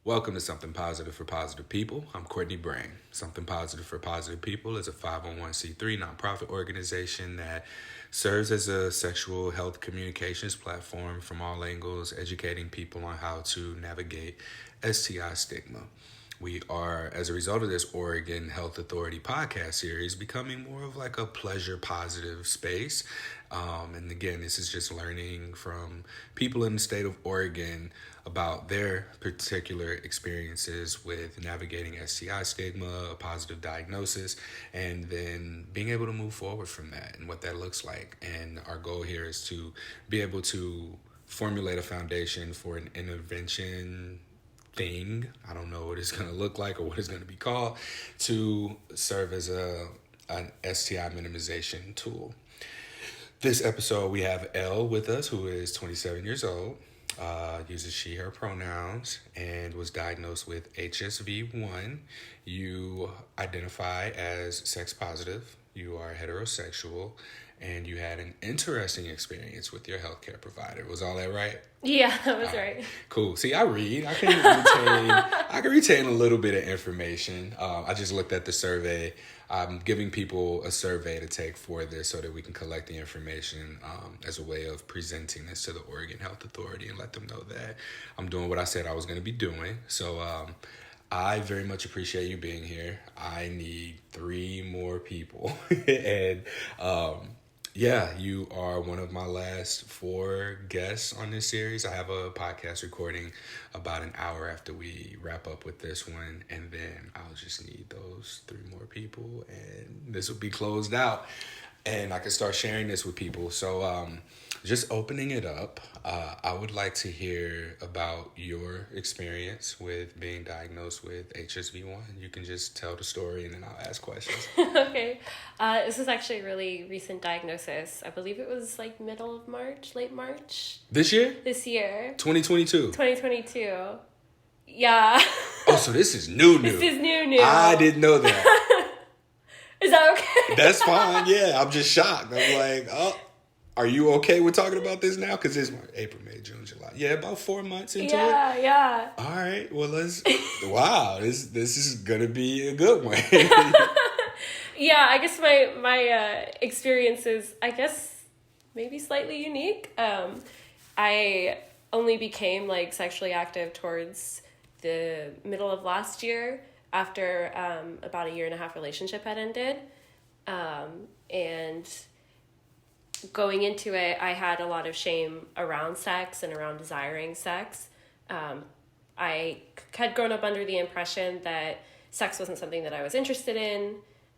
Welcome to Something Positive for Positive People. I'm Courtney Brain. Something Positive for Positive People is a 501c3 nonprofit organization that serves as a sexual health communications platform from all angles, educating people on how to navigate STI stigma. We are, as a result of this Oregon Health Authority podcast series, becoming more of like a pleasure positive space. And again, this is just learning from people in the state of Oregon about their particular experiences with navigating STI stigma, a positive diagnosis, and then being able to move forward from that and what that looks like. And our goal here is to be able to formulate a foundation for an intervention thing. I don't know what it's going to look like or what it's going to be called, to serve as an STI minimization tool. This episode, we have Elle with us, who is 27 years old, uses she, her pronouns, and was diagnosed with HSV1. You identify as sex positive, you are heterosexual, and you had an interesting experience with your healthcare provider. Was all that right? Yeah, that was right. Cool. See, I read. I can retain a little bit of information. I just looked at the survey. I'm giving people a survey to take for this so that we can collect the information as a way of presenting this to the Oregon Health Authority and let them know that I'm doing what I said I was going to be doing. So I very much appreciate you being here. I need 3 more people. And yeah, you are one of my last 4 guests on this series. I have a podcast recording about an hour after we wrap up with this one, and then I'll just need those 3 more people, and this will be closed out, and I can start sharing this with people. So just opening it up, I would like to hear about your experience with being diagnosed with HSV1. You can just tell the story, and then I'll ask questions. Okay. This is actually a really recent diagnosis. I believe it was like middle of March, late March. This year? This year. 2022. 2022. Yeah. Oh, so this is new. This is new. I didn't know that. Is that okay? That's fine. Yeah, I'm just shocked. I'm like, oh, are you okay with talking about this now? Because it's April, May, June, July. Yeah, about 4 months into it. Yeah. All right. Well, wow, this is going to be a good one. Yeah, I guess my experience is, I guess, maybe slightly unique. I only became like sexually active towards the middle of last year after about a 1.5-year relationship had ended. And going into it, I had a lot of shame around sex and around desiring sex. I had grown up under the impression that sex wasn't something that I was interested in,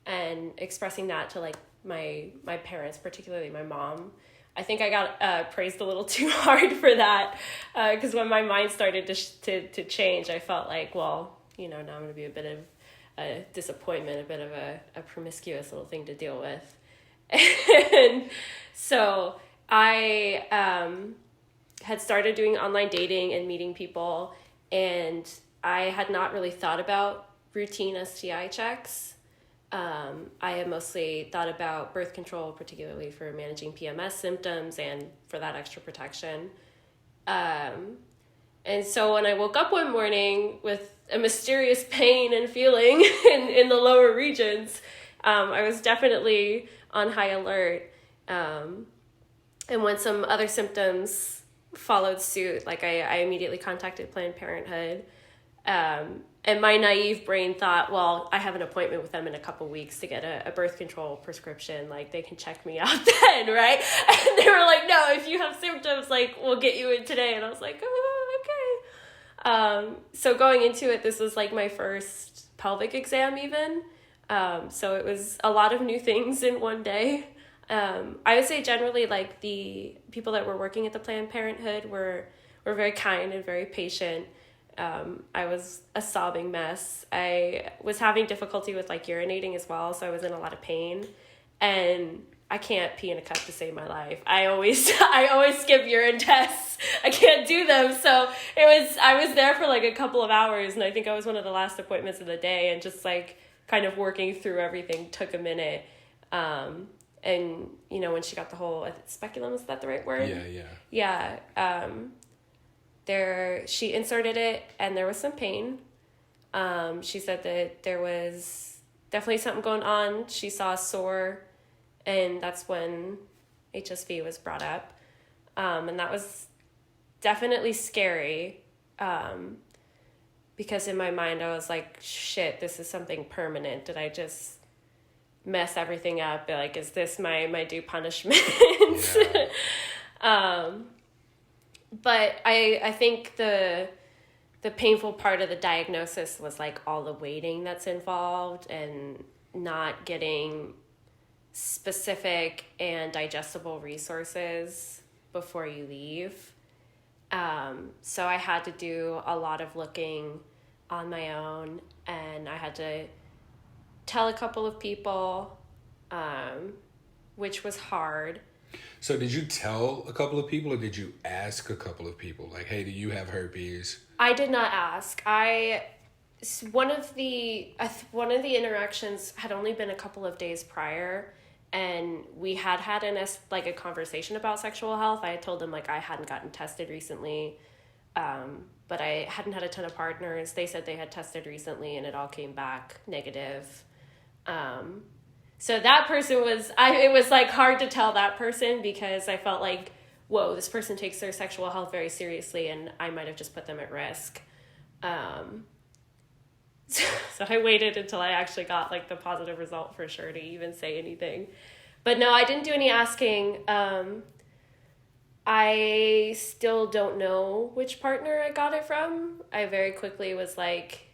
and expressing that to like my parents, particularly my mom. I think I got praised a little too hard for that, because when my mind started to change, I felt like, well, now I'm going to be a bit of a disappointment, a bit of a promiscuous little thing to deal with. And so I had started doing online dating and meeting people, and I had not really thought about routine STI checks. I had mostly thought about birth control, particularly for managing PMS symptoms and for that extra protection. And so when I woke up one morning with a mysterious pain and feeling in the lower regions, I was definitely on high alert. And when some other symptoms followed suit, like I immediately contacted Planned Parenthood. And my naive brain thought, well, I have an appointment with them in a couple weeks to get a birth control prescription. Like, they can check me out then, right? And they were like, no, if you have symptoms, like, we'll get you in today. And I was like, oh, okay. So going into it, this was like my first pelvic exam even. So it was a lot of new things in one day. I would say generally, like, the people that were working at the Planned Parenthood were very kind and very patient. I was a sobbing mess. I was having difficulty with like urinating as well, so I was in a lot of pain, and I can't pee in a cup to save my life. I always skip urine tests. I can't do them. So I was there for like a couple of hours, and I think I was one of the last appointments of the day, and just like kind of working through everything took a minute. And when she got the whole speculum, is that the right word? Yeah. she inserted it and there was some pain. She said that there was definitely something going on. She saw a sore, and that's when HSV was brought up. And that was definitely scary. Because in my mind I was like, shit, this is something permanent. Did I just mess everything up? Like, is this my due punishment? Yeah. But I think the painful part of the diagnosis was like all the waiting that's involved and not getting specific and digestible resources before you leave. So I had to do a lot of looking on my own, and I had to tell a couple of people, which was hard. So did you tell a couple of people, or did you ask a couple of people? Like, hey, do you have herpes? I did not ask. One of the interactions had only been a couple of days prior, and we had a conversation about sexual health. I had told them like I hadn't gotten tested recently, but I hadn't had a ton of partners. They said they had tested recently, and it all came back negative. So that person it was like hard to tell that person, because I felt like, whoa, this person takes their sexual health very seriously, and I might have just put them at risk. So I waited until I actually got like the positive result for sure to even say anything. But no, I didn't do any asking. I still don't know which partner I got it from. I very quickly was like,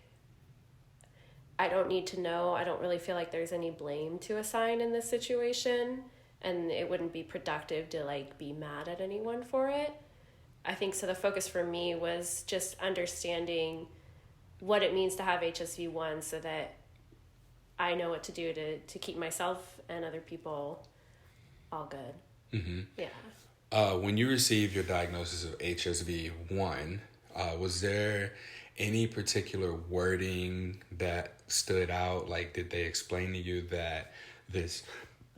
I don't need to know. I don't really feel like there's any blame to assign in this situation, and it wouldn't be productive to like be mad at anyone for it. I think so. The focus for me was just understanding what it means to have HSV-1 so that I know what to do to keep myself and other people all good. Mm-hmm. Yeah. When you received your diagnosis of HSV-1, was there any particular wording that stood out? Like, did they explain to you that this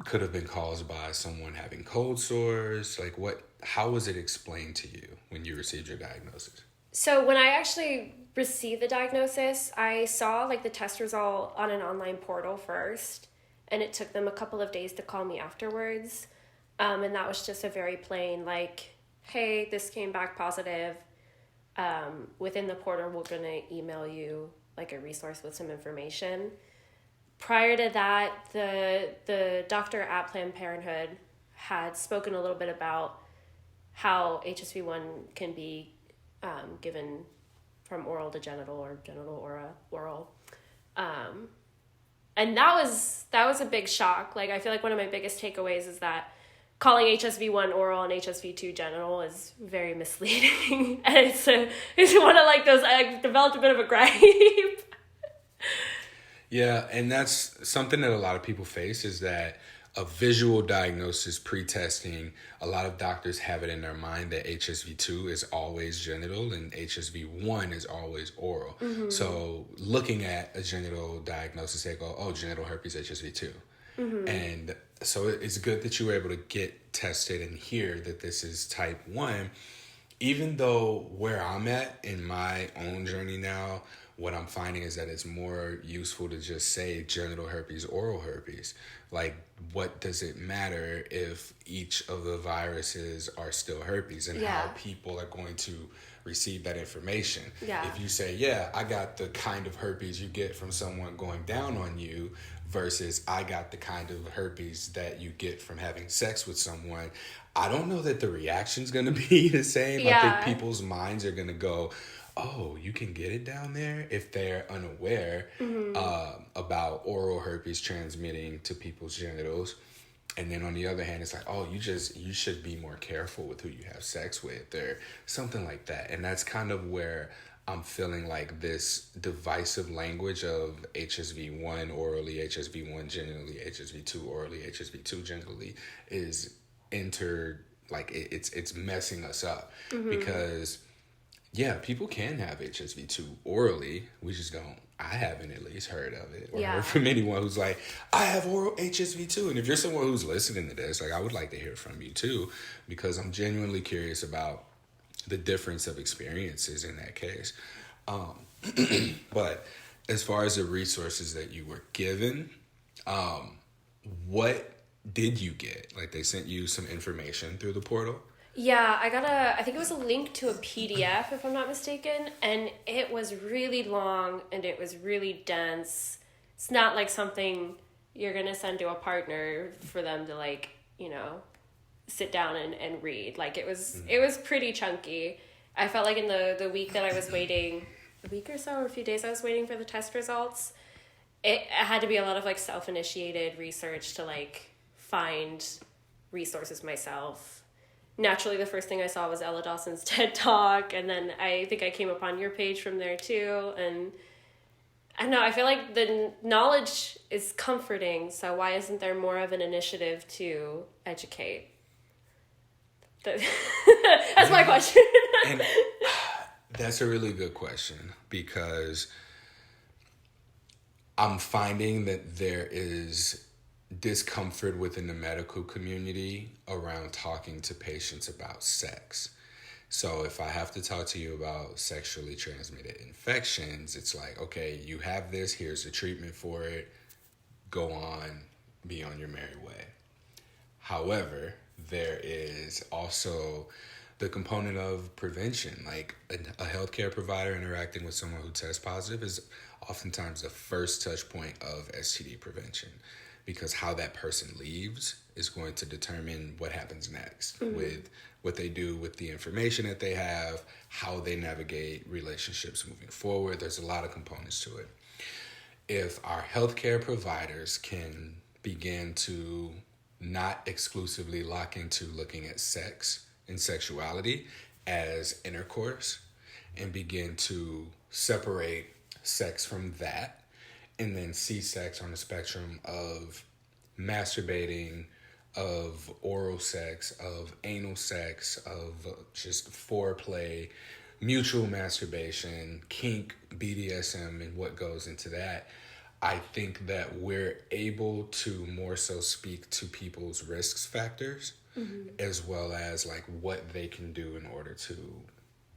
could have been caused by someone having cold sores? Like, how was it explained to you when you received your diagnosis? So when I actually received the diagnosis, I saw like the test result on an online portal first, and it took them a couple of days to call me afterwards. And that was just a very plain like, hey, this came back positive. Within the portal, we're going to email you like a resource with some information. Prior to that, the doctor at Planned Parenthood had spoken a little bit about how HSV-1 can be given from oral to genital, or genital or oral. And that was a big shock. Like, I feel like one of my biggest takeaways is that calling HSV-1 oral and HSV-2 genital is very misleading. And it's one of like those, I developed a bit of a gripe. Yeah, and that's something that a lot of people face, is that a visual diagnosis pre-testing, a lot of doctors have it in their mind that HSV-2 is always genital and HSV-1 is always oral. Mm-hmm. So looking at a genital diagnosis, they go, oh, genital herpes HSV-2. Mm-hmm. And so it's good that you were able to get tested and hear that this is type 1, even though where I'm at in my own journey now, what I'm finding is that it's more useful to just say genital herpes, oral herpes. Like, what does it matter if each of the viruses are still herpes, and how people are going to receive that information? Yeah. If you say, yeah, I got the kind of herpes you get from someone going down on you, versus I got the kind of herpes that you get from having sex with someone, I don't know that the reaction's going to be the same. Yeah. I think people's minds are going to go, oh, you can get it down there, if they're unaware about oral herpes transmitting to people's genitals. And then on the other hand, it's like, oh, you should be more careful with who you have sex with, or something like that. And that's kind of where I'm feeling like this divisive language of HSV-1 orally, HSV-1 genitally, HSV-2 orally, HSV-2 genitally is it's messing us up. Mm-hmm. Because yeah, people can have HSV-2 orally. I haven't at least heard of it, or heard from anyone who's like, I have oral HSV-2. And if you're someone who's listening to this, like, I would like to hear from you too, because I'm genuinely curious about the difference of experiences in that case. But as far as the resources that you were given, what did you get? Like, they sent you some information through the portal? Yeah, I think it was a link to a PDF, if I'm not mistaken, and it was really long and it was really dense. It's not like something you're going to send to a partner for them to, like, you know, sit down and read. Like, it was pretty chunky. I felt like in the week that I was waiting, a week or so, or a few days I was waiting for the test results, it had to be a lot of, like, self-initiated research to, like, find resources myself. Naturally, the first thing I saw was Ella Dawson's TED Talk, and then I think I came upon your page from there too, and I don't know, I feel like the knowledge is comforting, so why isn't there more of an initiative to educate? That's my question. And that's a really good question, because I'm finding that there is discomfort within the medical community around talking to patients about sex. So if I have to talk to you about sexually transmitted infections, it's like, okay, you have this, here's the treatment for it, go on, be on your merry way. However, there is also the component of prevention. Like, a healthcare provider interacting with someone who tests positive is oftentimes the first touch point of STD prevention, because how that person leaves is going to determine what happens next with what they do with the information that they have, how they navigate relationships moving forward. There's a lot of components to it. If our healthcare providers can begin to not exclusively lock into looking at sex and sexuality as intercourse, and begin to separate sex from that, and then see sex on the spectrum of masturbating, of oral sex, of anal sex, of just foreplay, mutual masturbation, kink, BDSM, and what goes into that, I think that we're able to more so speak to people's risk factors, as well as like what they can do in order to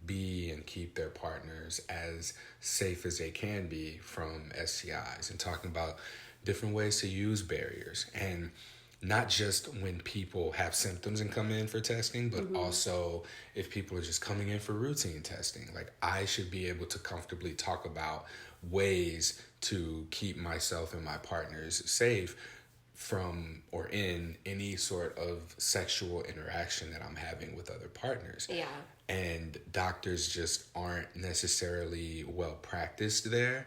be and keep their partners as safe as they can be from STIs, and talking about different ways to use barriers, and not just when people have symptoms and come in for testing, but also if people are just coming in for routine testing. Like, I should be able to comfortably talk about ways to keep myself and my partners safe from or in any sort of sexual interaction that I'm having with other partners. Yeah. And doctors just aren't necessarily well practiced there.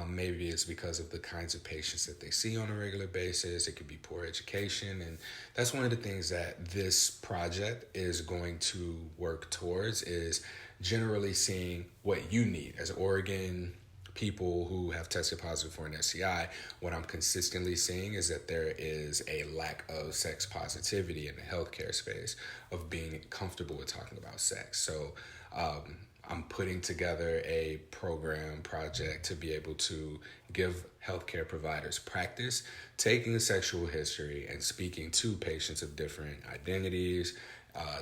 Maybe it's because of the kinds of patients that they see on a regular basis. It could be poor education. And that's one of the things that this project is going to work towards, is generally seeing what you need as Oregon people who have tested positive for an STI. What I'm consistently seeing is that there is a lack of sex positivity in the healthcare space, of being comfortable with talking about sex. So I'm putting together a project to be able to give healthcare providers practice taking a sexual history and speaking to patients of different identities,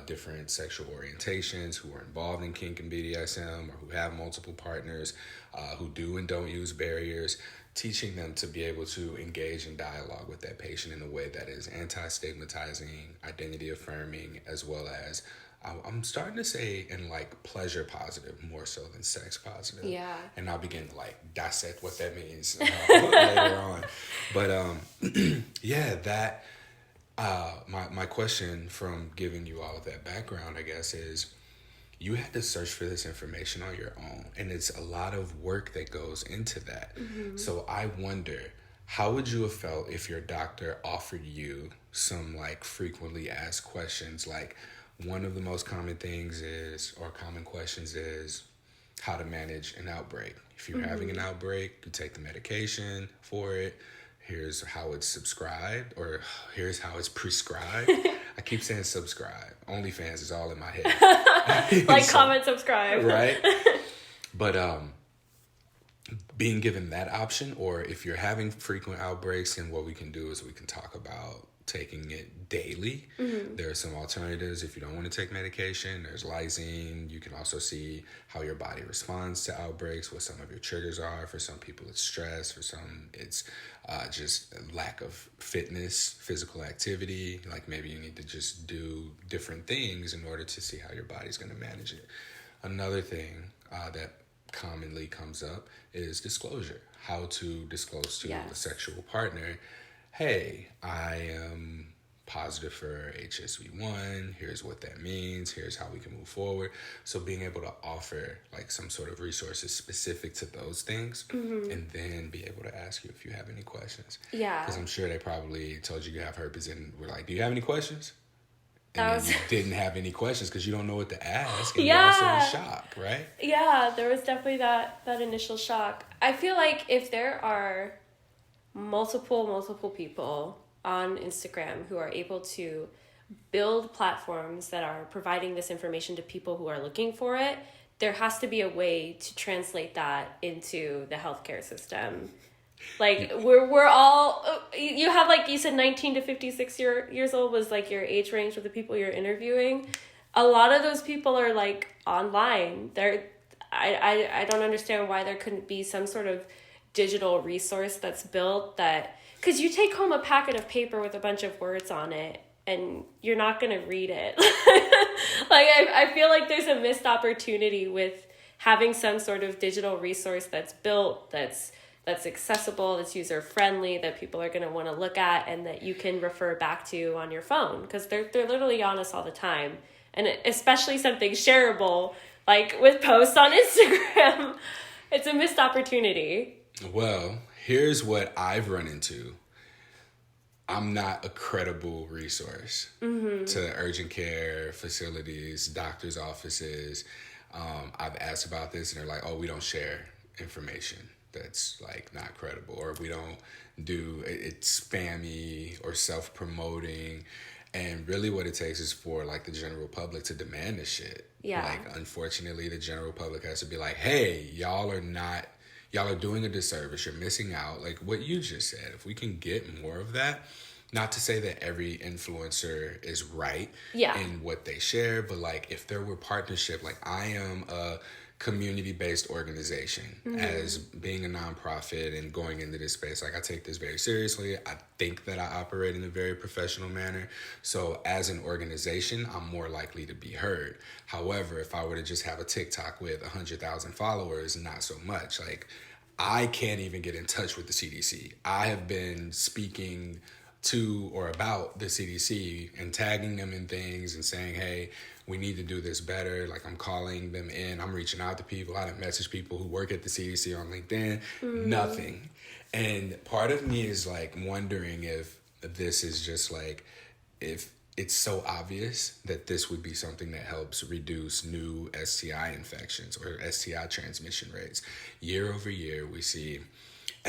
different sexual orientations, who are involved in kink and BDSM, or who have multiple partners, who do and don't use barriers, teaching them to be able to engage in dialogue with that patient in a way that is anti-stigmatizing, identity affirming, as well as I'm starting to say in like pleasure positive more so than sex positive. Yeah. And I'll begin to like dissect what that means later on. But yeah, that my question from giving you all of that background, I guess, is you had to search for this information on your own, and it's a lot of work that goes into that. So I wonder, how would you have felt if your doctor offered you some like frequently asked questions? Like, one of the most common things is, or common questions is, how to manage an outbreak. If you're having an outbreak, you take the medication for it. Here's how it's subscribed, or here's how it's prescribed. I keep saying subscribe. OnlyFans is all in my head. Like, so, comment, subscribe. Right? But being given that option, or if you're having frequent outbreaks, and what we can do is we can talk about taking it daily. There are some alternatives if you don't want to take medication. There's lysine. You can also see how your body responds to outbreaks, what some of your triggers are. For some people, it's stress. For some, it's just lack of fitness, physical activity. Like maybe you need to just do different things in order to see how your body's going to manage it. Another thing that commonly comes up is disclosure. How to disclose to a sexual partner, hey, I am positive for HSV1. Here's what that means. Here's how we can move forward. So being able to offer like some sort of resources specific to those things, and then be able to ask you if you have any questions. Yeah. Because I'm sure they probably told you have herpes and were like, do you have any questions? And then you didn't have any questions because you don't know what to ask. And you're also in shock, right? Yeah, there was definitely that initial shock. I feel like if there are multiple people on Instagram who are able to build platforms that are providing this information to people who are looking for it, there has to be a way to translate that into the healthcare system. Like we're all, you have, like you said, 19 to 56 years old was like your age range of the people you're interviewing. A lot of those people are like online. I don't understand why there couldn't be some sort of digital resource that's built that, because you take home a packet of paper with a bunch of words on it and you're not going to read it. Like I feel like there's a missed opportunity with having some sort of digital resource that's built, that's accessible, that's user-friendly, that people are going to want to look at and that you can refer back to on your phone, because they're literally on us all the time. And especially something shareable, like with posts on Instagram, it's a missed opportunity. Well, here's what I've run into. I'm not a credible resource to urgent care facilities, doctors' offices. I've asked about this and they're like, oh, we don't share information that's like not credible, or we don't do it's spammy or self-promoting. And really what it takes is for like the general public to demand this shit. Yeah. Like unfortunately the general public has to be like, hey, y'all are doing a disservice. You're missing out. Like what you just said, if we can get more of that, not to say that every influencer is right in what they share, but like if there were partnership, like I am a community-based organization as being a nonprofit and going into this space. Like I take this very seriously. I think that I operate in a very professional manner. So as an organization, I'm more likely to be heard. However, if I were to just have a TikTok with 100,000 followers, not so much. Like I can't even get in touch with the CDC. I have been speaking to or about the CDC and tagging them in things and saying, hey, we need to do this better. Like I'm calling them in, I'm reaching out to people. I done message people who work at the CDC on LinkedIn, nothing. And part of me is like wondering if this is just like, if it's so obvious that this would be something that helps reduce new STI infections or STI transmission rates. Year over year, we see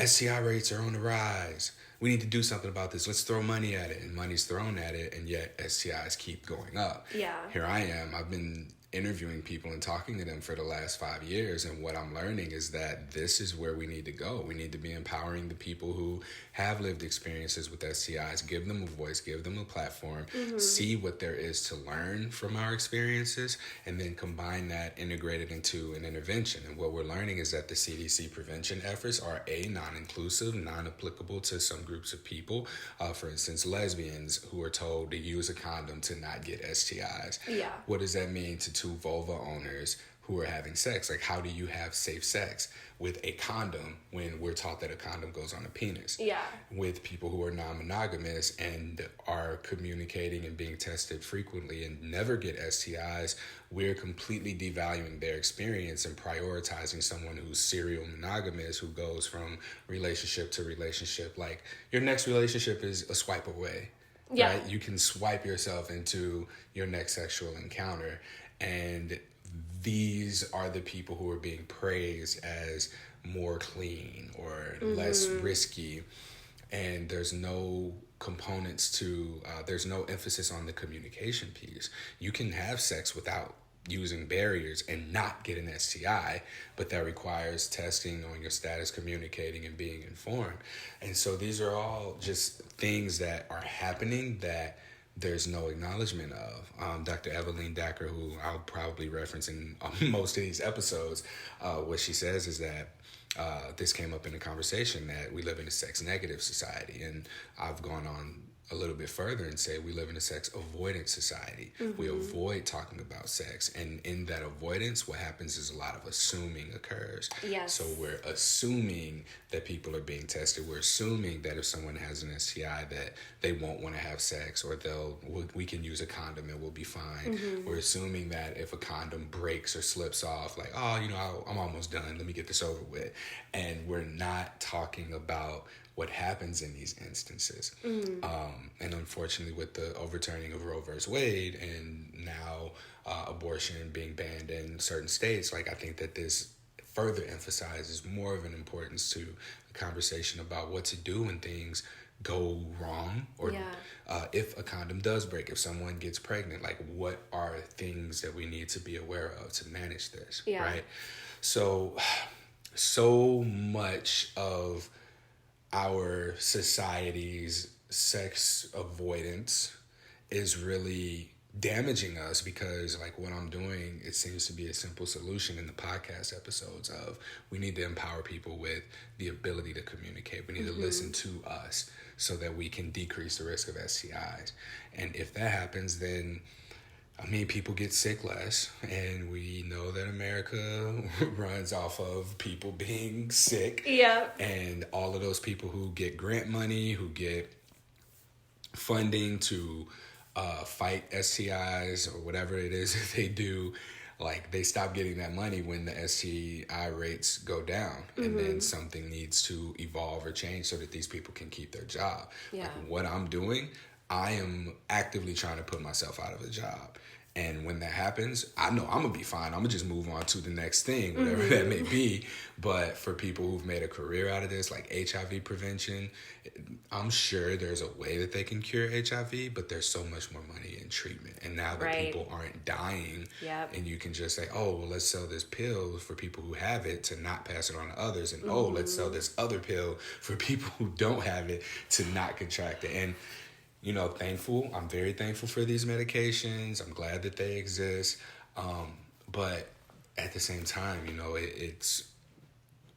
STI rates are on the rise. We need to do something about this. Let's throw money at it. And money's thrown at it, and yet STIs keep going up. Yeah. Here I am. I've been interviewing people and talking to them for the last 5 years, and what I'm learning is that this is where we need to go. We need to be empowering the people who have lived experiences with STIs, give them a voice, give them a platform, see what there is to learn from our experiences, and then combine that, integrate it into an intervention. And what we're learning is that the CDC prevention efforts are non-inclusive, non-applicable to some groups of people. For instance, lesbians who are told to use a condom to not get STIs. Yeah. What does that mean to two vulva owners who are having sex? Like, how do you have safe sex with a condom when we're taught that a condom goes on a penis? Yeah. With people who are non-monogamous and are communicating and being tested frequently and never get STIs, we're completely devaluing their experience and prioritizing someone who's serial monogamous, who goes from relationship to relationship. Like, your next relationship is a swipe away. Yeah. Right? You can swipe yourself into your next sexual encounter. And these are the people who are being praised as more clean or less risky. And there's no components to, there's no emphasis on the communication piece. You can have sex without using barriers and not get an STI, but that requires testing on your status, communicating, and being informed. And so these are all just things that are happening that there's no acknowledgement of. Dr. Evelyn Dacker, who I'll probably reference in most of these episodes, what she says is that this came up in the conversation that we live in a sex negative society. And I've gone on a little bit further and say we live in a sex avoidant society. We avoid talking about sex, and in that avoidance, what happens is a lot of assuming occurs. Yes. So we're assuming that people are being tested. We're assuming that if someone has an STI that they won't want to have sex, or we can use a condom and we'll be fine. We're assuming that if a condom breaks or slips off, like, oh, I'm almost done, let me get this over with. And we're not talking about what happens in these instances. And unfortunately, with the overturning of Roe versus Wade and now abortion being banned in certain states, like, I think that this further emphasizes more of an importance to the conversation about what to do when things go wrong, or if a condom does break, if someone gets pregnant, like, what are things that we need to be aware of to manage this, right? So much of our society's sex avoidance is really damaging us, because, like, what I'm doing, it seems to be a simple solution in the podcast episodes of we need to empower people with the ability to communicate. We need to listen to us so that we can decrease the risk of STIs. And if that happens, then people get sick less, and we know that America runs off of people being sick. Yeah. And all of those people who get grant money, who get funding to fight STIs or whatever it is that they do, like, they stop getting that money when the STI rates go down. And then something needs to evolve or change so that these people can keep their job. Yeah. Like, what I'm doing, I am actively trying to put myself out of a job. And when that happens, I know I'm going to be fine. I'm going to just move on to the next thing, whatever that may be. But for people who've made a career out of this, like HIV prevention, I'm sure there's a way that they can cure HIV, but there's so much more money in treatment. And now that people aren't dying, and you can just say, oh, well, let's sell this pill for people who have it to not pass it on to others. And, oh, let's sell this other pill for people who don't have it to not contract it. And I'm very thankful for these medications. I'm glad that they exist. But at the same time,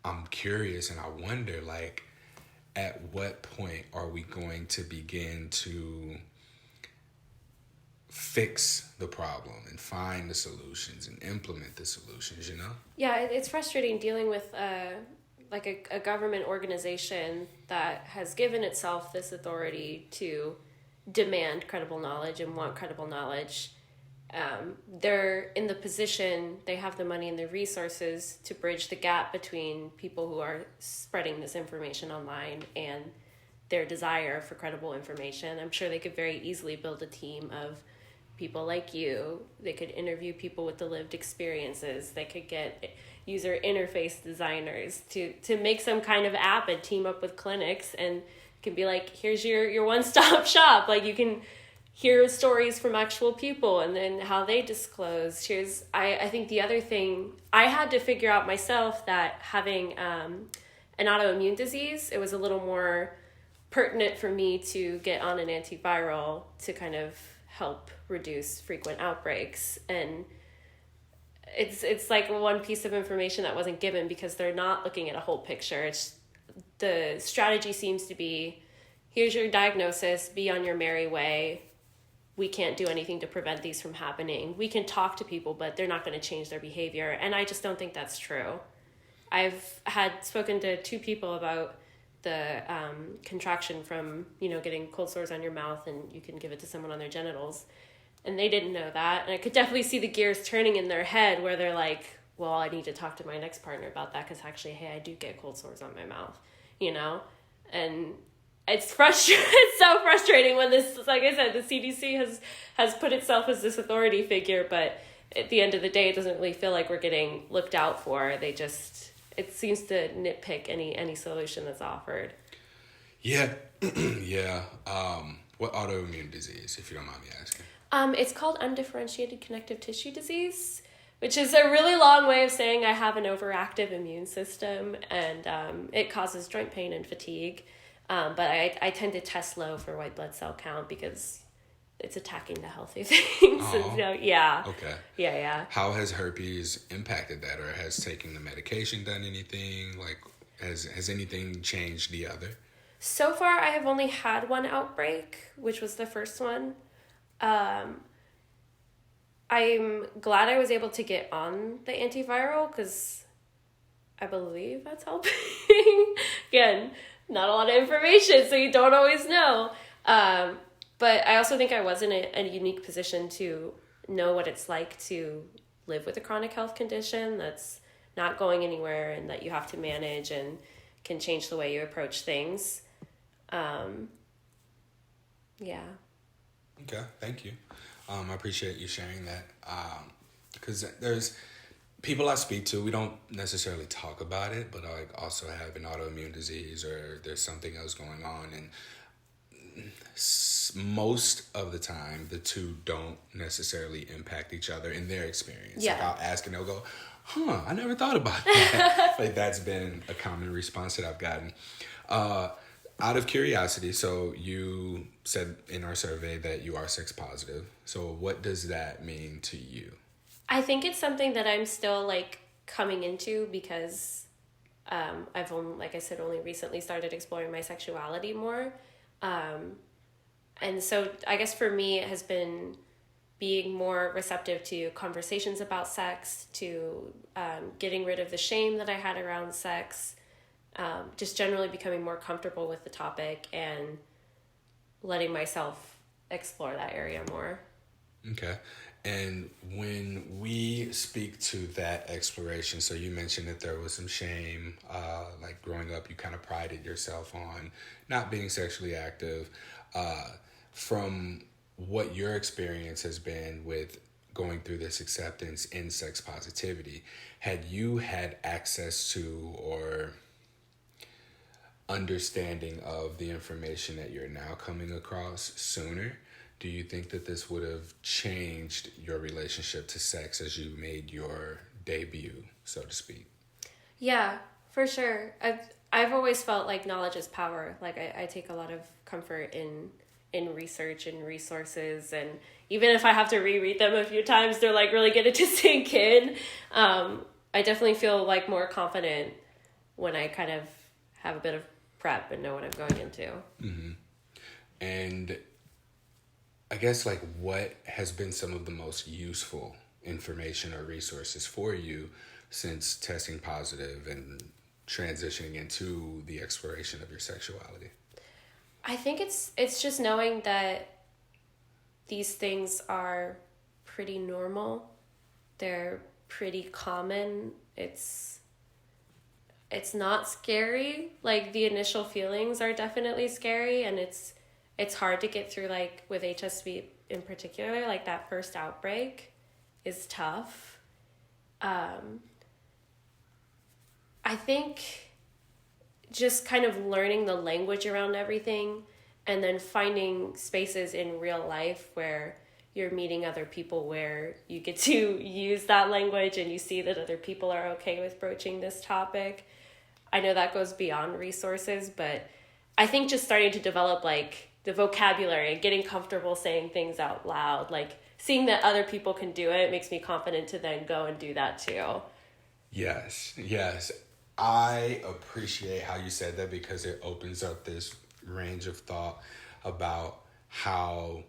I'm curious, and I wonder, like, at what point are we going to begin to fix the problem and find the solutions and implement the solutions, Yeah, it's frustrating dealing with a government organization that has given itself this authority to demand credible knowledge and want credible knowledge. They're in the position, they have the money and the resources to bridge the gap between people who are spreading this information online and their desire for credible information. I'm sure they could very easily build a team of people like you. They could interview people with the lived experiences. They could get user interface designers to make some kind of app and team up with clinics and can be like, here's your one-stop shop. Like, you can hear stories from actual people and then how they disclose. I think the other thing, I had to figure out myself that having an autoimmune disease, it was a little more pertinent for me to get on an antiviral to kind of help reduce frequent outbreaks. And it's like one piece of information that wasn't given because they're not looking at a whole picture. The strategy seems to be, here's your diagnosis, be on your merry way. We can't do anything to prevent these from happening. We can talk to people, but they're not going to change their behavior. And I just don't think that's true. I've had spoken to 2 people about the contraction from, getting cold sores on your mouth, and you can give it to someone on their genitals. And they didn't know that. And I could definitely see the gears turning in their head where they're like, well, I need to talk to my next partner about that because actually, hey, I do get cold sores on my mouth, And it's frustrating. It's so frustrating when this, like I said, the CDC has put itself as this authority figure, but at the end of the day, it doesn't really feel like we're getting looked out for. It seems to nitpick any solution that's offered. Yeah. Yeah. What autoimmune disease, if you don't mind me asking? It's called undifferentiated connective tissue disease, which is a really long way of saying I have an overactive immune system, and it causes joint pain and fatigue. But I tend to test low for white blood cell count because it's attacking the healthy things. Oh, And, yeah. okay. Yeah. How has herpes impacted that, or has taking the medication done anything? Like, has anything changed the other? So far, I have only had one outbreak, which was the first one. I'm glad I was able to get on the antiviral because I believe that's helping. Again, not a lot of information, so you don't always know. But I also think I was in a unique position to know what it's like to live with a chronic health condition that's not going anywhere and that you have to manage and can change the way you approach things. Yeah. Okay, thank you. I appreciate you sharing that. Because there's people I speak to, we don't necessarily talk about it, but I also have an autoimmune disease or there's something else going on. And most of the time, the two don't necessarily impact each other in their experience. Yeah. Like I'll ask and they'll go, I never thought about that. Like that's been a common response that I've gotten. Out of curiosity, so you said in our survey that you are sex positive. So what does that mean to you? I think it's something that I'm still like coming into because I've only, like I said, only recently started exploring my sexuality more. And so I guess for me it has been being more receptive to conversations about sex, to getting rid of the shame that I had around sex, just generally becoming more comfortable with the topic and letting myself explore that area more. Okay. And when we speak to that exploration, so you mentioned that there was some shame, like growing up, you kind of prided yourself on not being sexually active. From what your experience has been with going through this acceptance in sex positivity, had you had access to or understanding of the information that you're now coming across sooner, do you think that this would have changed your relationship to sex as you made your debut, so to speak? Yeah, for sure. I've always felt like knowledge is power. Like I take a lot of comfort in research and resources, and even if I have to reread them a few times, they're like really get it to sink in. I definitely feel like more confident when I kind of have a bit of prep and know what I'm going into. Mm-hmm. And I guess like what has been some of the most useful information or resources for you since testing positive and transitioning into the exploration of your sexuality? I think it's just knowing that these things are pretty normal. They're pretty common. It's not scary. Like the initial feelings are definitely scary, and it's hard to get through, like with HSV in particular, like that first outbreak is tough. I think just kind of learning the language around everything and then finding spaces in real life where you're meeting other people where you get to use that language and you see that other people are okay with broaching this topic. I know that goes beyond resources, but I think just starting to develop like the vocabulary and getting comfortable saying things out loud, like seeing that other people can do it makes me confident to then go and do that too. Yes. I appreciate how you said that because it opens up this range of thought about how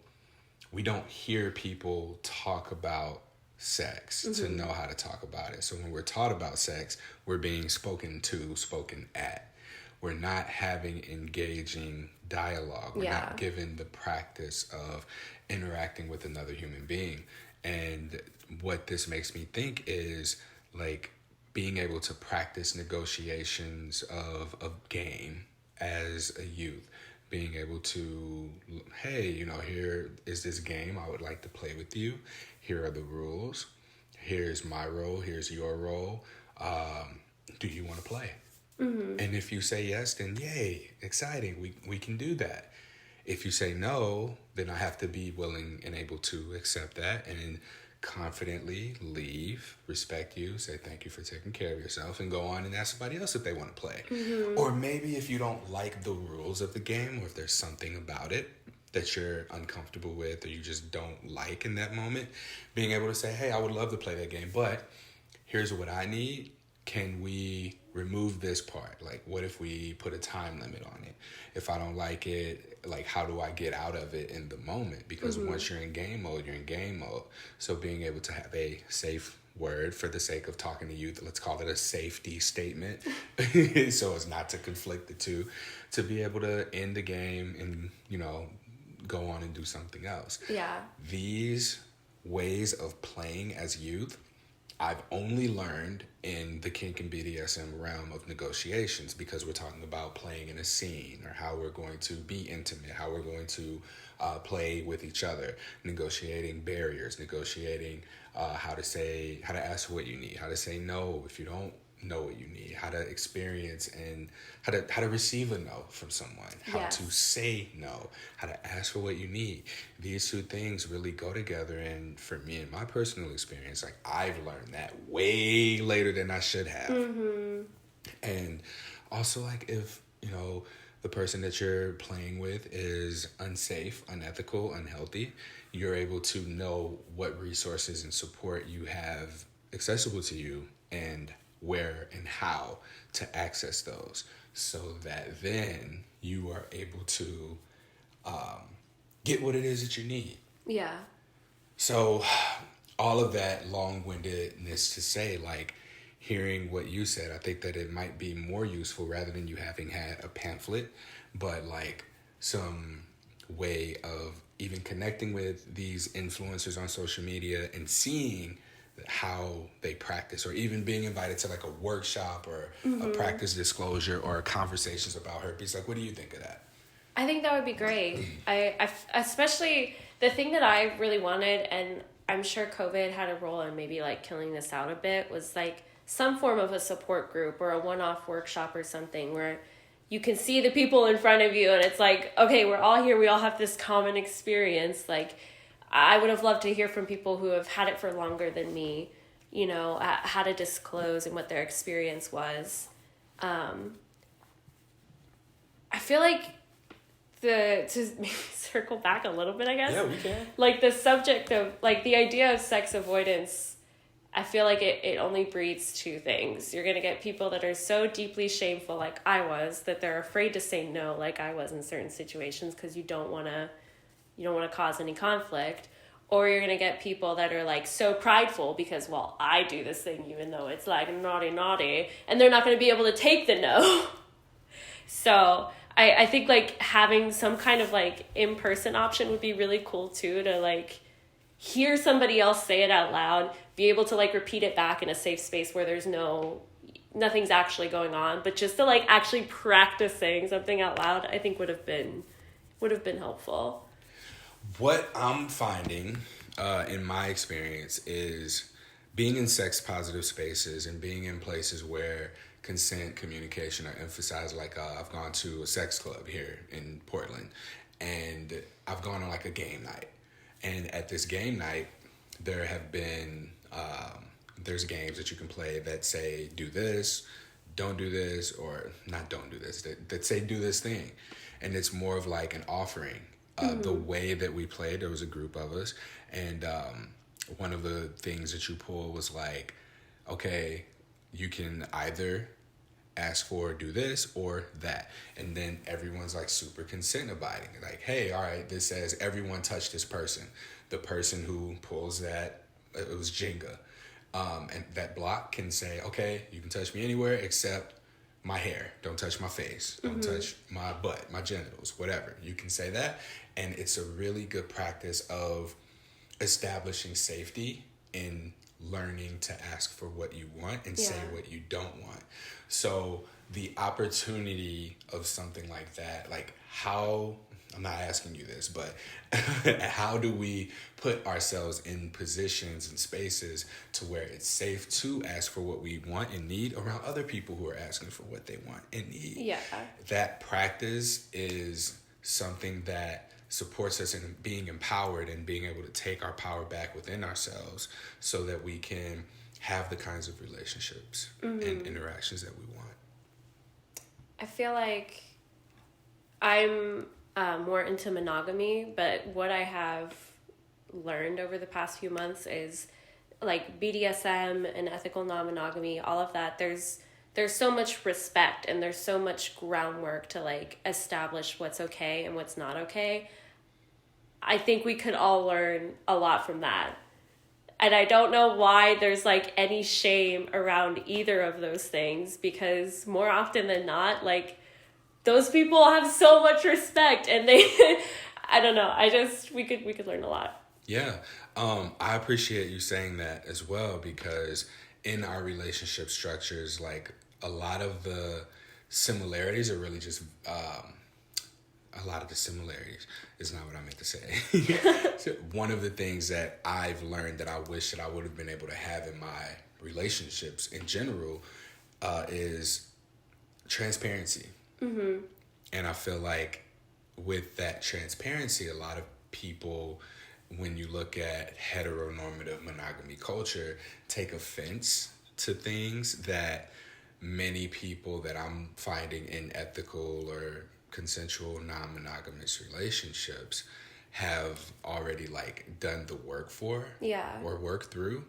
we don't hear people talk about sex to know how to talk about it. So when we're taught about sex, we're being spoken to, spoken at. We're not having engaging dialogue. We're not given the practice of interacting with another human being. And what this makes me think is like being able to practice negotiations of a game as a youth. Being able to, hey, here is this game I would like to play with you. Here are the rules. Here's my role. Here's your role. Do you want to play? Mm-hmm. And if you say yes, then yay, exciting. We can do that. if you say no, then I have to be willing and able to accept that and confidently leave, respect you, say thank you for taking care of yourself, and go on and ask somebody else if they want to play. Or maybe if you don't like the rules of the game, or if there's something about it that you're uncomfortable with or you just don't like in that moment, being able to say, hey, I would love to play that game, but here's what I need. Can we remove this part? Like, what if we put a time limit on it? If I don't like it, like, how do I get out of it in the moment? Because once you're in game mode, you're in game mode. So being able to have a safe word for the sake of talking to youth, let's call it a safety statement, so as not to conflict the two, to be able to end the game and, you know, go on and do something else. Yeah. These ways of playing as youth, I've only learned in the kink and BDSM realm of negotiations, because we're talking about playing in a scene, or how we're going to be intimate, how we're going to play with each other, negotiating barriers, negotiating how to ask for what you need, how to say no if you don't know what you need, how to experience and how to receive a no from someone, how to say no, how to ask for what you need. These two things really go together, and for me, in my personal experience, like, I've learned that way later than I should have. And also, like, if, you know, the person that you're playing with is unsafe, unethical, unhealthy, you're able to know what resources and support you have accessible to you, and where and how to access those, so that then you are able to get what it is that you need. Yeah. So all of that long-windedness to say, like, hearing what you said, I think that it might be more useful, rather than you having had a pamphlet, but like some way of even connecting with these influencers on social media and seeing how they practice, or even being invited to like a workshop or a practice disclosure or conversations about herpes. Like, what do you think of that? I think that would be great. I especially the thing that I really wanted, and I'm sure COVID had a role in maybe like killing this out a bit, was like some form of a support group or a one-off workshop or something where you can see the people in front of you and it's like, okay, we're all here. We all have this common experience. Like, I would have loved to hear from people who have had it for longer than me, you know, how to disclose and what their experience was. I feel like to maybe circle back a little bit, I guess. Yeah, we can. Like the subject of, like the idea of sex avoidance, I feel like it only breeds two things. You're going to get people that are so deeply shameful, like I was, that they're afraid to say no, like I was in certain situations, because you don't want to cause any conflict. Or you're going to get people that are like so prideful because, well, I do this thing even though it's like naughty, and they're not going to be able to take the no. So I think like having some kind of like in-person option would be really cool too, to like hear somebody else say it out loud, be able to like repeat it back in a safe space where there's nothing's actually going on, but just to like actually practice saying something out loud, I think would have been helpful. What I'm finding in my experience is being in sex positive spaces and being in places where consent, communication are emphasized. Like I've gone to a sex club here in Portland, and I've gone on like a game night. And at this game night, there have been, there's games that you can play that say, do this, don't do this, or not don't do this, that say do this thing. And it's more of like an offering. The way that we played, there was a group of us, and one of the things that you pull was like, okay, you can either ask for do this or that, and then everyone's like super consent abiding, like, hey, all right, this says everyone touch this person. The person who pulls that, it was Jenga, and that block can say, okay, you can touch me anywhere except my hair, don't touch my face, don't touch my butt, my genitals, whatever. You can say that, and it's a really good practice of establishing safety in learning to ask for what you want and say what you don't want. So the opportunity of something like that, like how, I'm not asking you this, but how do we put ourselves in positions and spaces to where it's safe to ask for what we want and need around other people who are asking for what they want and need? Yeah. That practice is something that supports us in being empowered and being able to take our power back within ourselves so that we can have the kinds of relationships and interactions that we want. I feel like I'm more into monogamy, but what I have learned over the past few months is like BDSM and ethical non-monogamy, all of that, there's so much respect and there's so much groundwork to like establish what's okay and what's not okay. I think we could all learn a lot from that. And I don't know why there's like any shame around either of those things, because more often than not, like those people have so much respect and they, I don't know. We could learn a lot. Yeah. I appreciate you saying that as well, because in our relationship structures, like a lot of the similarities are really just, a lot of the similarities is not what I meant to say. So one of the things that I've learned that I wish that I would have been able to have in my relationships in general is transparency. Mm-hmm. And I feel like with that transparency, a lot of people, when you look at heteronormative monogamy culture, take offense to things that many people that I'm finding in ethical or consensual non-monogamous relationships have already like done the work for, or worked through,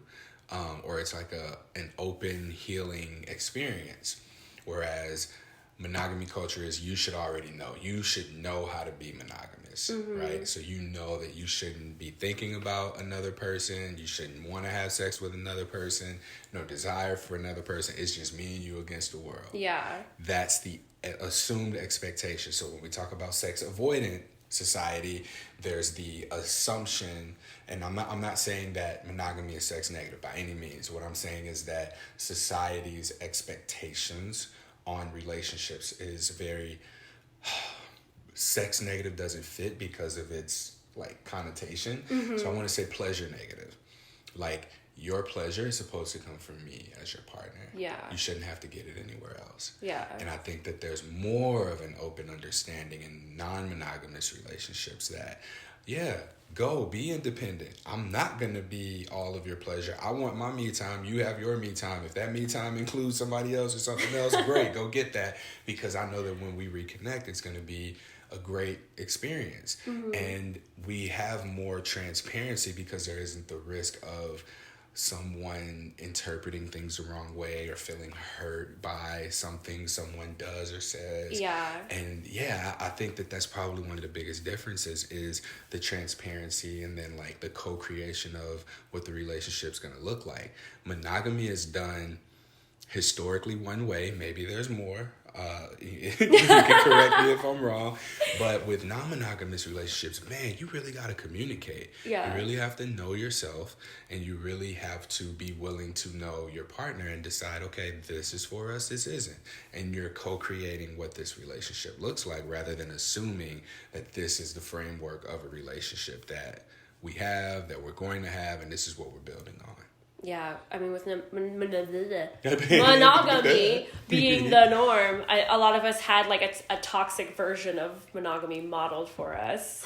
or it's like an open healing experience. Whereas monogamy culture is, you should already know. You should know how to be monogamous, right? So you know that you shouldn't be thinking about another person. You shouldn't want to have sex with another person. No desire for another person. It's just me and you against the world. Yeah. That's the assumed expectation. So when we talk about sex avoidant society, there's the assumption, and I'm not saying that monogamy is sex negative by any means. What I'm saying is that society's expectations on relationships is very sex negative, doesn't fit because of its like connotation. So I want to say pleasure negative. Like, your pleasure is supposed to come from me as your partner. Yeah. You shouldn't have to get it anywhere else. Yeah. And I think that there's more of an open understanding in non-monogamous relationships that, go be independent. I'm not going to be all of your pleasure. I want my me time. You have your me time. If that me time includes somebody else or something else, great, go get that. Because I know that when we reconnect, it's going to be a great experience. And we have more transparency because there isn't the risk of someone interpreting things the wrong way or feeling hurt by something someone does or says. And I think that that's probably one of the biggest differences is the transparency and then like the co-creation of what the relationship's going to look like. Monogamy is done historically one way. Maybe there's more. You can correct me if I'm wrong, but with non-monogamous relationships, man, you really got to communicate. You really have to know yourself, and you really have to be willing to know your partner and decide, okay, this is for us, this isn't. And you're co-creating what this relationship looks like rather than assuming that this is the framework of a relationship that we have, that we're going to have, and this is what we're building on. Yeah, I mean, with monogamy being the norm, a lot of us had like a toxic version of monogamy modeled for us.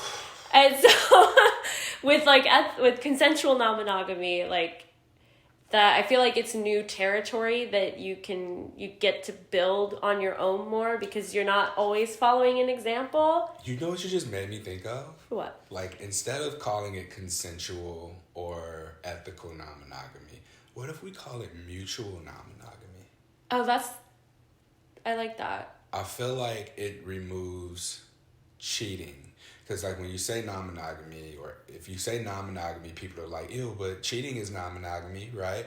And so with consensual non-monogamy, like that, I feel like it's new territory that you get to build on your own more because you're not always following an example. You know what you just made me think of? What? Like, instead of calling it consensual or ethical non-monogamy, what if we call it mutual non-monogamy? Oh, I like that. I feel like it removes cheating. Because, like, when you say non-monogamy, or if you say non-monogamy, people are like, ew, but cheating is non-monogamy, right?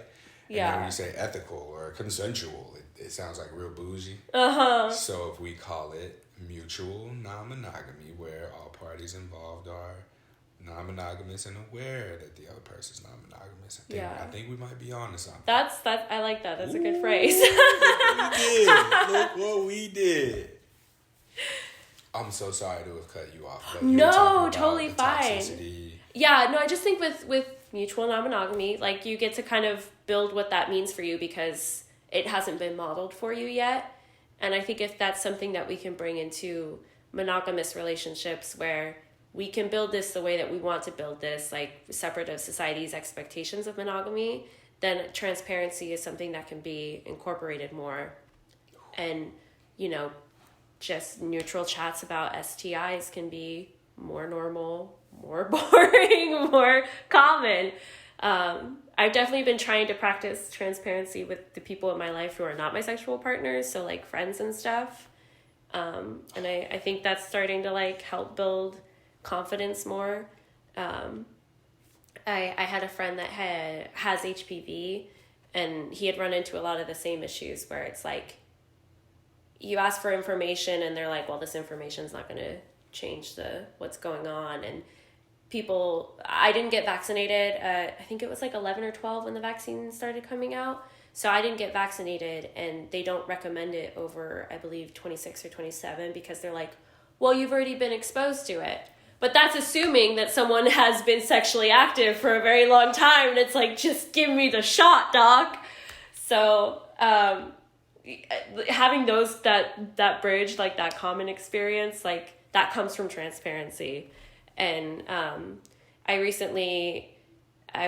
And then when you say ethical or consensual, it sounds like real bougie. So if we call it mutual non-monogamy, where all parties involved are non-monogamous and aware that the other person's non-monogamous, I think we might be on to something. I like that. That's a good phrase. Look what we did. I'm so sorry to have cut you off. No, totally fine. Yeah, no, I just think with mutual non-monogamy, like, you get to kind of build what that means for you because it hasn't been modeled for you yet. And I think if that's something that we can bring into monogamous relationships where we can build this the way that we want to build this, like separate of society's expectations of monogamy, then transparency is something that can be incorporated more. And, you know, just neutral chats about STIs can be more normal, more boring, more common. I've definitely been trying to practice transparency with the people in my life who are not my sexual partners, so like friends and stuff. And I think that's starting to like help build confidence more. I had a friend that has HPV, and he had run into a lot of the same issues where it's like you ask for information and they're like, well, this information's not going to change what's going on. And I didn't get vaccinated. I think it was like 11 or 12 when the vaccine started coming out. So I didn't get vaccinated, and they don't recommend it over, I believe, 26 or 27 because they're like, well, you've already been exposed to it. But that's assuming that someone has been sexually active for a very long time. And it's like, just give me the shot, doc. So having that bridge, like that common experience, like that comes from transparency. And I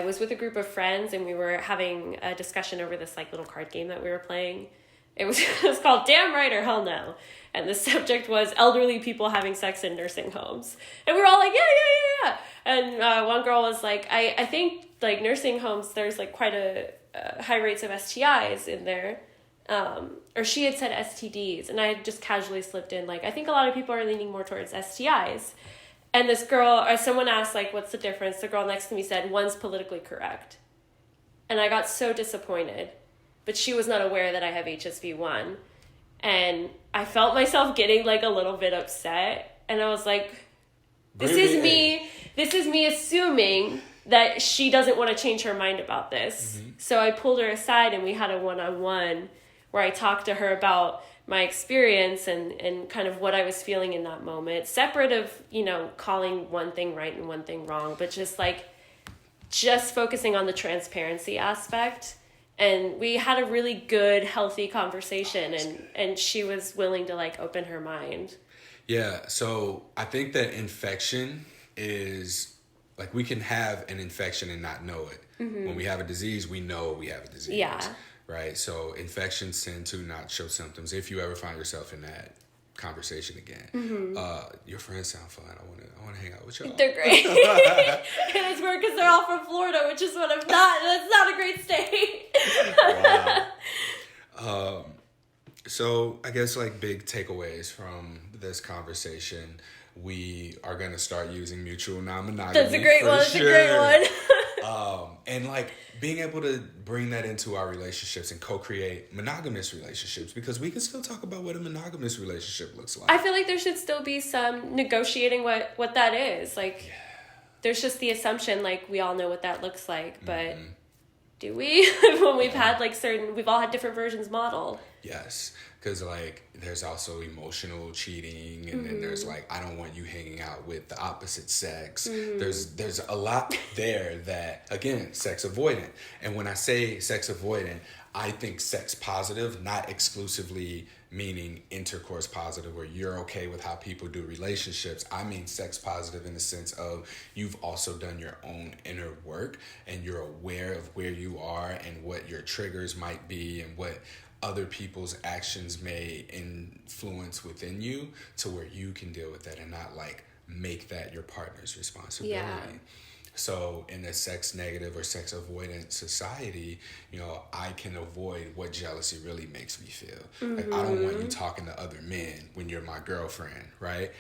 was with a group of friends, and we were having a discussion over this like little card game that we were playing. It was called Damn Right or Hell No. And the subject was elderly people having sex in nursing homes. And we were all like, yeah. And one girl was like, I think like nursing homes, there's like quite a high rates of STIs in there. Or she had said STDs. And I had just casually slipped in like, I think a lot of people are leaning more towards STIs. And this girl, or someone asked like, what's the difference? The girl next to me said, one's politically correct. And I got so disappointed. But she was not aware that I have HSV1. And I felt myself getting like a little bit upset. And I was like, this is me assuming that she doesn't want to change her mind about this. Mm-hmm. So I pulled her aside, and we had a one-on-one where I talked to her about my experience and kind of what I was feeling in that moment. Separate of, you know, calling one thing right and one thing wrong, but just focusing on the transparency aspect. And we had a really good, healthy conversation, and she was willing to like open her mind. Yeah, so I think that infection is like we can have an infection and not know it. Mm-hmm. When we have a disease, we know we have a disease. Yeah. Right? So infections tend to not show symptoms if you ever find yourself in that conversation again. Mm-hmm. Your friends sound fun. I want to hang out with y'all. They're great. And it's weird because they're all from Florida, which is what I'm not. That's not a great state. Wow. So I guess like big takeaways from this conversation, we are going to start using mutual non-monogamy. That's a great one. That's sure. A great one. And like being able to bring that into our relationships and co-create monogamous relationships, because we can still talk about what a monogamous relationship looks like. I feel like there should still be some negotiating what that is. Like, there's just the assumption, like, we all know what that looks like, but do we? When we've had like we've all had different versions modeled. Yes. Because, like, there's also emotional cheating, and then there's, like, I don't want you hanging out with the opposite sex. Mm-hmm. There's a lot there that, again, sex avoidant. And when I say sex avoidant, I think sex positive, not exclusively meaning intercourse positive, where you're okay with how people do relationships. I mean sex positive in the sense of you've also done your own inner work, and you're aware of where you are and what your triggers might be and what other people's actions may influence within you, to where you can deal with that and not like make that your partner's responsibility. Yeah. So in a sex negative or sex avoidant society, you know, I can avoid what jealousy really makes me feel. Mm-hmm. Like, I don't want you talking to other men when you're my girlfriend, right?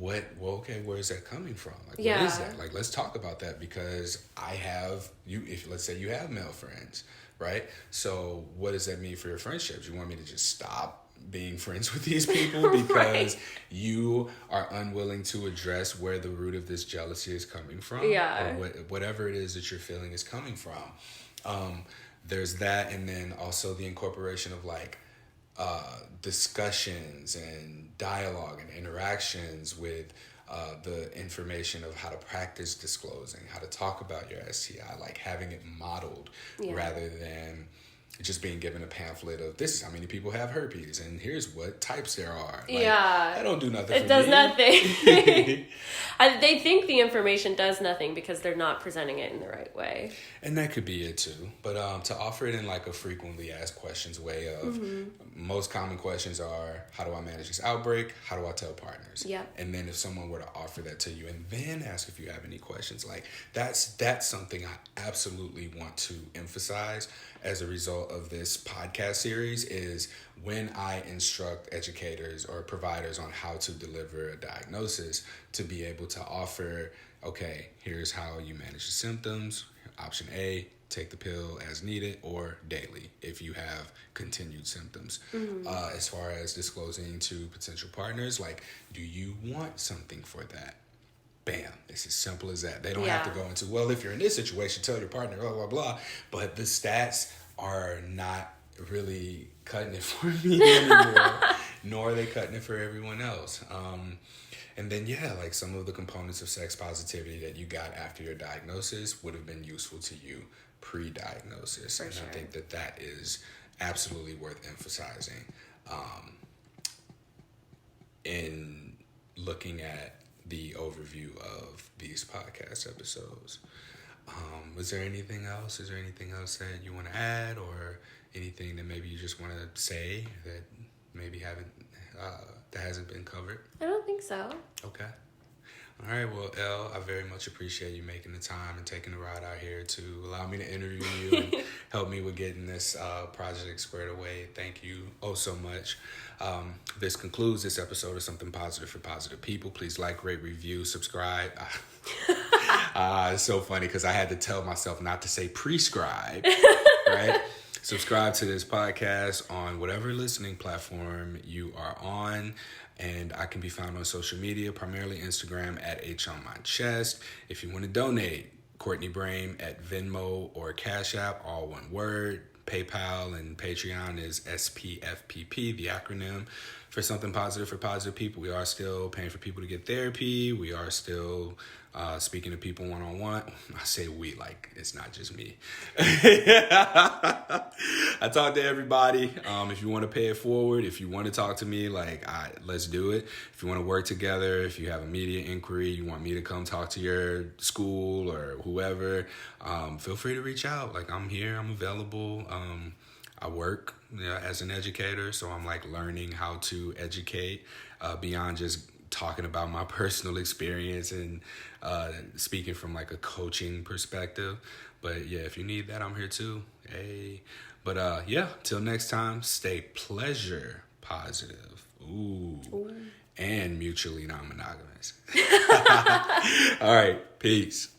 Okay, where is that coming from? Like, what is that? Like, let's talk about that, because if let's say you have male friends, right? So what does that mean for your friendships? You want me to just stop being friends with these people because you are unwilling to address where the root of this jealousy is coming from? Or whatever it is that you're feeling is coming from. There's that, and then also the incorporation of like discussions and dialogue and interactions with the information of how to practice disclosing, how to talk about your STI, like having it modeled rather than just being given a pamphlet of this is how many people have herpes and here's what types there are. Like, yeah. That don't do nothing It does nothing. They think the information does nothing because they're not presenting it in the right way. And that could be it too. But to offer it in like a frequently asked questions way of most common questions are, how do I manage this outbreak? How do I tell partners? Yep. And then if someone were to offer that to you and then ask if you have any questions, like that's something I absolutely want to emphasize as a result of this podcast series is when I instruct educators or providers on how to deliver a diagnosis, to be able to offer, okay, here's how you manage the symptoms. Option A, take the pill as needed or daily if you have continued symptoms. As far as disclosing to potential partners, like, do you want something for that? Bam. It's as simple as that. They don't have to go into, well, if you're in this situation, tell your partner, blah, blah, blah. But the stats are not really cutting it for me anymore, nor are they cutting it for everyone else. And then, like some of the components of sex positivity that you got after your diagnosis would have been useful to you pre-diagnosis. And sure. I think that is absolutely worth emphasizing in looking at the overview of these podcast episodes. Was there anything else? Is there anything else that you want to add, or anything that maybe you just want to say that maybe that hasn't been covered? I don't think so. Okay. All right. Well, Elle, I very much appreciate you making the time and taking the ride out here to allow me to interview you and help me with getting this project squared away. Thank you so much. This concludes this episode of Something Positive for Positive People. Please like, rate, review, subscribe. It's so funny because I had to tell myself not to say prescribe, right? Subscribe to this podcast on whatever listening platform you are on. And I can be found on social media, primarily Instagram at H on my chest. If you want to donate, Courtney Brain at Venmo or Cash App, all one word. PayPal and Patreon is SPFPP, the acronym for Something Positive for Positive People. We are still paying for people to get therapy. We are still speaking to people one-on-one. I say we, like it's not just me. I talk to everybody. If you want to pay it forward, if you want to talk to me, let's do it. If you want to work together, if you have immediate inquiry, you want me to come talk to your school or whoever, feel free to reach out. Like, I'm here, I'm available. I work as an educator, so I'm learning how to educate beyond just talking about my personal experience and speaking from a coaching perspective. But if you need that, I'm here too. Hey, but till next time, stay pleasure positive. Ooh. And mutually non-monogamous. All right, peace.